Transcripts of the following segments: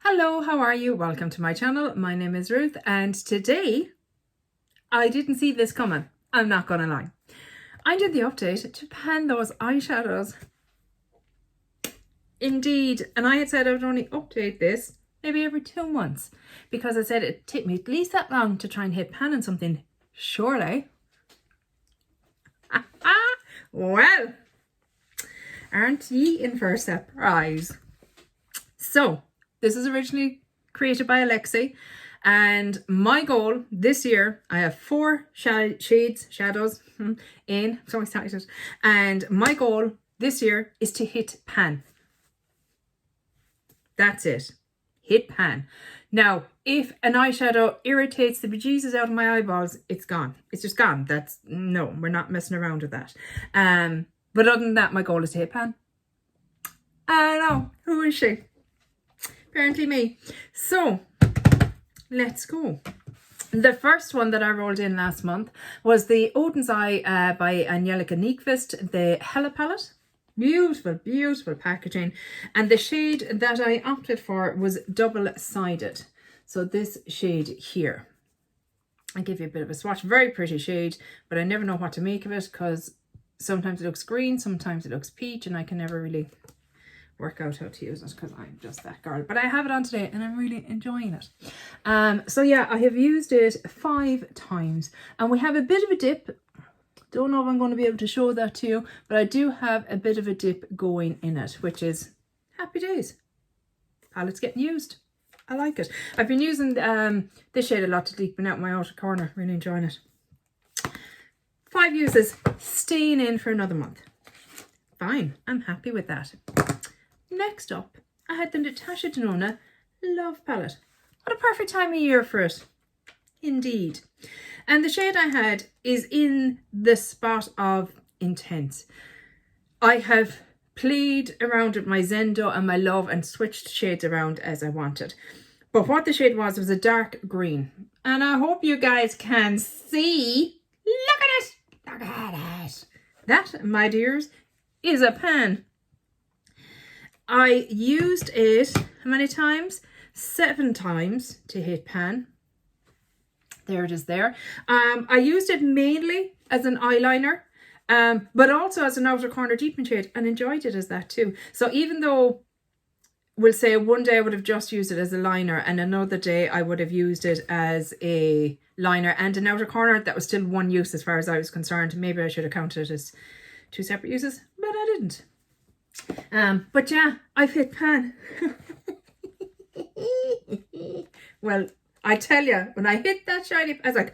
Hello, how are you? Welcome to my channel. My name is Ruth, and today I didn't see this coming. I'm not gonna lie. I did the update to pan those eyeshadows. Indeed, and I had said I would only update this maybe every 2 months because I said it'd take me at least that long to try and hit pan on something. Surely. Well, aren't ye in for a surprise? So, this is originally created by Alexi, and my goal this year, I have 4 shadows in, so excited, and my goal this year is to hit pan. That's it. Hit pan. Now, if an eyeshadow irritates the bejesus out of my eyeballs, it's gone. It's just gone. No, we're not messing around with that. But other than that, my goal is to hit pan. I don't know. Who is she? Apparently me. So let's go. The first one that I rolled in last month was the Odins Eye by Angelica Nyqvist, the Hella palette. Beautiful, beautiful packaging. And the shade that I opted for was double-sided. So this shade here. I'll give you a bit of a swatch. Very pretty shade, but I never know what to make of it because sometimes it looks green, sometimes it looks peach, and I can never really work out how to use it because I'm just that girl. But I have it on today and I'm really enjoying it. So yeah, I have used it 5 times and we have a bit of a dip. Don't know if I'm going to be able to show that to you, but I do have a bit of a dip going in it, which is happy days. Palette's getting used. I like it. I've been using this shade a lot to deepen out my outer corner. Really enjoying it. 5 uses, staying in for another month. Fine, I'm happy with that. Next up, I had the Natasha Denon Love palette. What a perfect time of year for it. Indeed. And the shade I had is in the spot of intense. I have played around with my Zendo and my Love and switched shades around as I wanted. But what the shade was a dark green. And I hope you guys can see. Look at it. Look at it. That, my dears, is a pan. I used it, how many times? 7 times to hit pan. There it is there. I used it mainly as an eyeliner, but also as an outer corner deepen shade and enjoyed it as that too. So even though we'll say one day I would have just used it as a liner and another day I would have used it as a liner and an outer corner, that was still one use as far as I was concerned. Maybe I should have counted it as 2 separate uses, but I didn't. But yeah, I've hit pan. Well, I tell you, when I hit that shiny, I was like,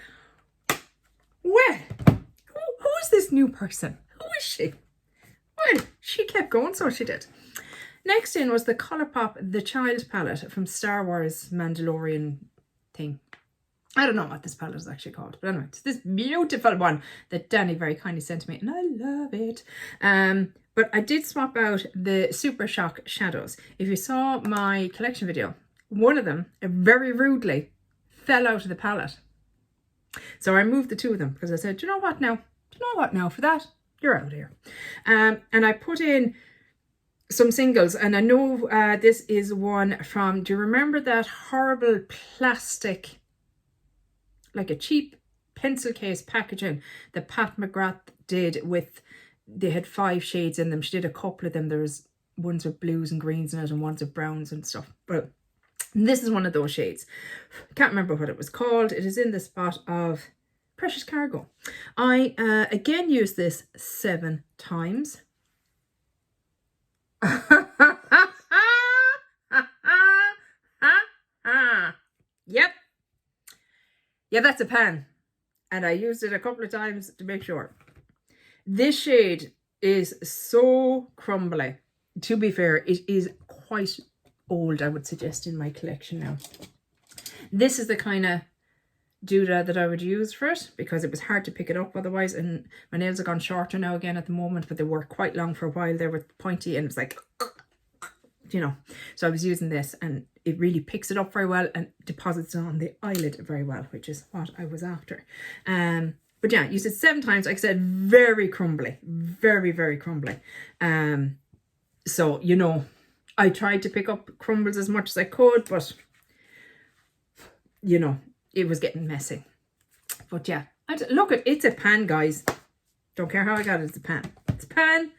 well, who is this new person? Who is she? Well, she kept going, so she did. Next in was the Colourpop The Child palette from Star Wars Mandalorian thing. I don't know what this palette is actually called, but anyway, it's this beautiful one that Danny very kindly sent to me, and I love it. But I did swap out the Super Shock shadows. If you saw my collection video, one of them very rudely fell out of the palette. So I removed the 2 of them because I said, do you know what now? Do you know what now? For that, you're out of here. And I put in some singles, and I know this is one from, do you remember that horrible plastic, like a cheap pencil case packaging that Pat McGrath did with, they had 5 shades in them. She did a couple of them. There was ones with blues and greens in it and ones with browns and stuff. But this is one of those shades. Can't remember what it was called. It is in the spot of Precious Cargo. I again used this 7 times. Yep. Yeah, that's a pan. And I used it a couple of times to make sure. This shade is so crumbly. To be fair, it is quite old, I would suggest, in my collection now. This is the kind of doodad that I would use for it because it was hard to pick it up otherwise, and my nails have gone shorter now again at the moment, but they were quite long for a while. They were pointy and it was like, you know. So I was using this and it really picks it up very well and deposits it on the eyelid very well, which is what I was after. But yeah, used it 7 times. Like I said, very crumbly, very, very crumbly. So, you know, I tried to pick up crumbles as much as I could, but you know, it was getting messy. But yeah, look, it's a pan, guys. Don't care how I got it, it's a pan. It's a pan,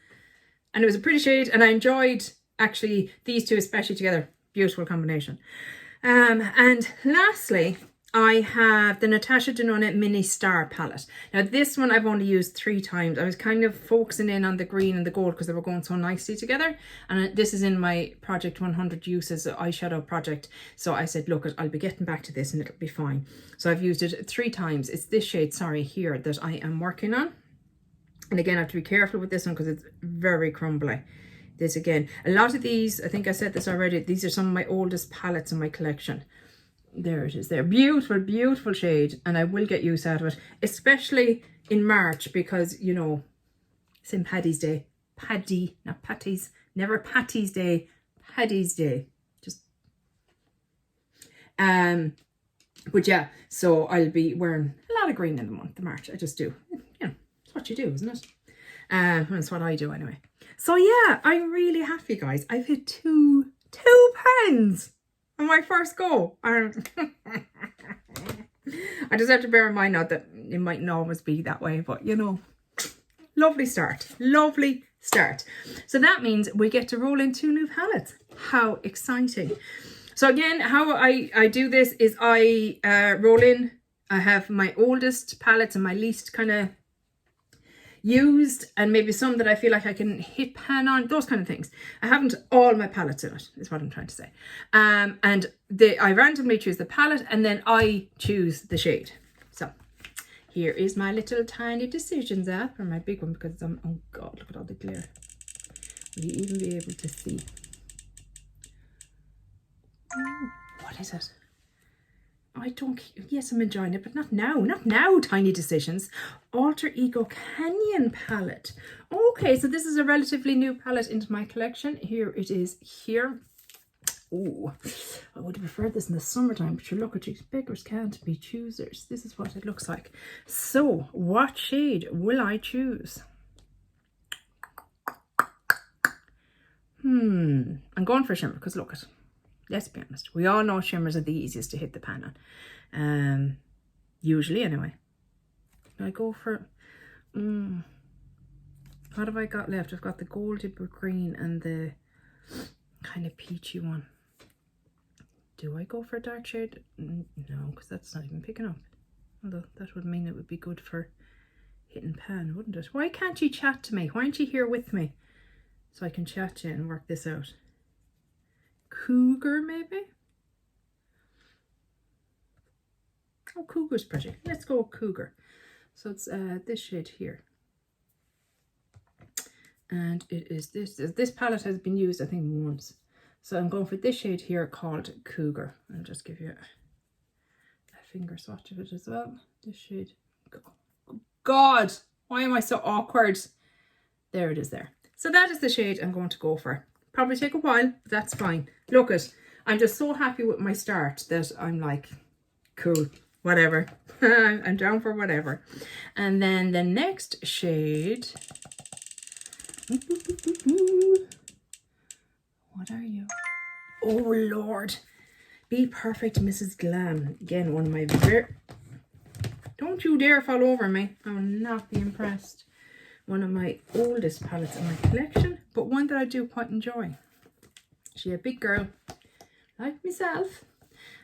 and it was a pretty shade, and I enjoyed actually these two especially together. Beautiful combination. And lastly, I have the Natasha Denon Mini Star palette. Now this one I've only used 3 times. I was kind of focusing in on the green and the gold because they were going so nicely together. And this is in my Project 100 Uses eyeshadow project. So I said, look, I'll be getting back to this and it'll be fine. So I've used it 3 times. It's this shade, sorry, here that I am working on. And again, I have to be careful with this one because it's very crumbly. This again, a lot of these, I think I said this already, these are some of my oldest palettes in my collection. There it is there. Beautiful, beautiful shade. And I will get use out of it. Especially in March because, you know, St. Paddy's Day. Paddy, not Patty's. Never Patty's Day. Paddy's Day. Just. But yeah, so I'll be wearing a lot of green in the month of March. I just do. You know, it's what you do, isn't it? That's what I do anyway. So yeah, I'm really happy, guys. I've hit two pens on my first go. I just have to bear in mind now that it mightn't always be that way, but you know, lovely start. Lovely start. So that means we get to roll in 2 new palettes. How exciting. So again, how I do this is I roll in. I have my oldest palettes and my least kind of used, and maybe some that I feel like I can hit pan on, those kind of things. I haven't all my palettes in it, is what I'm trying to say. And I randomly choose the palette and then I choose the shade. So here is my little tiny decisions app, or my big one because I'm, oh God, look at all the glare. Will you even be able to see? Oh, what is it? I don't, yes, I'm enjoying it, but not now, Tiny Decisions. Alter Ego Canyon palette. Okay, so this is a relatively new palette into my collection. Here it is here. Oh, I would have preferred this in the summertime, but you look at these beggars can't be choosers. This is what it looks like. So, what shade will I choose? I'm going for shimmer because look at it. Let's be honest. We all know shimmers are the easiest to hit the pan on. Usually anyway. I go for... what have I got left? I've got the goldy green and the kind of peachy one. Do I go for a dark shade? No, because that's not even picking up. Although that would mean it would be good for hitting pan, wouldn't it? Why can't you chat to me? Why aren't you here with me? So I can chat to you and work this out. Cougar, maybe? Oh, Cougar's pretty. Let's go with Cougar. So it's this shade here. And it is this. This palette has been used, I think, once. So I'm going for this shade here called Cougar. I'll just give you a finger swatch of it as well. This shade. God, why am I so awkward? There it is there. So that is the shade I'm going to go for. Probably take a while, but that's fine. Look it, I'm just so happy with my start that I'm like, cool, whatever. I'm down for whatever. And then the next shade. What are you? Oh Lord. Be Perfect Mrs. Glam. Again, one of my very... Don't you dare fall over me. I will not be impressed. One of my oldest palettes in my collection, but one that I do quite enjoy. She's a big girl, like myself,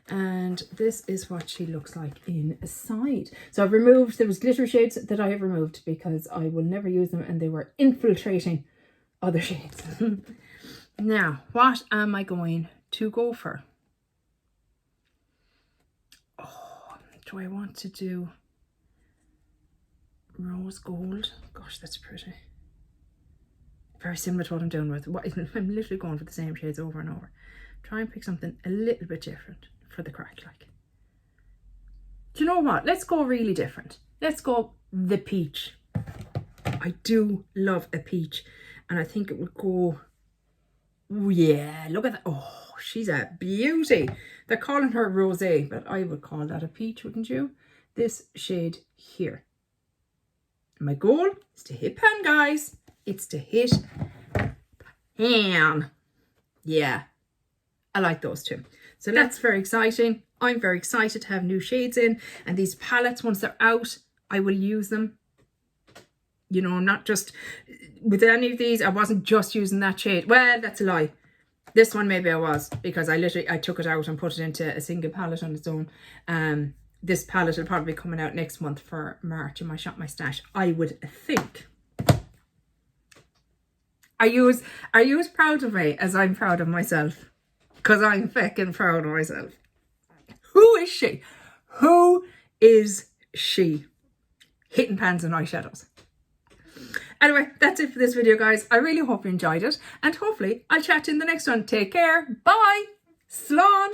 and this is what she looks like inside. So I've removed, there was glitter shades that I have removed because I will never use them and they were infiltrating other shades. Now, what am I going to go for? Oh, do I want to do rose gold? Gosh, that's pretty. Very similar to what I'm doing with. I'm literally going for the same shades over and over. Try and pick something a little bit different for the crack, like. Do you know what? Let's go really different. Let's go the peach. I do love a peach, and I think it would go... Oh yeah, look at that. Oh, she's a beauty. They're calling her rosé, but I would call that a peach, wouldn't you? This shade here. My goal is to hit pan, guys. It's to hit pan. Yeah, I like those two. So that's very exciting. I'm very excited to have new shades in. And these palettes, once they're out, I will use them. You know, not just with any of these. I wasn't just using that shade. Well, that's a lie. This one maybe I was, because I took it out and put it into a single palette on its own. This palette will probably be coming out next month for March in my Shop My Stash, I would think. Are you as proud of me as I'm proud of myself? Because I'm feckin' proud of myself. Who is she? Who is she? Hitting pans and eyeshadows. Anyway, that's it for this video, guys. I really hope you enjoyed it. And hopefully I'll chat to you in the next one. Take care. Bye. Slán.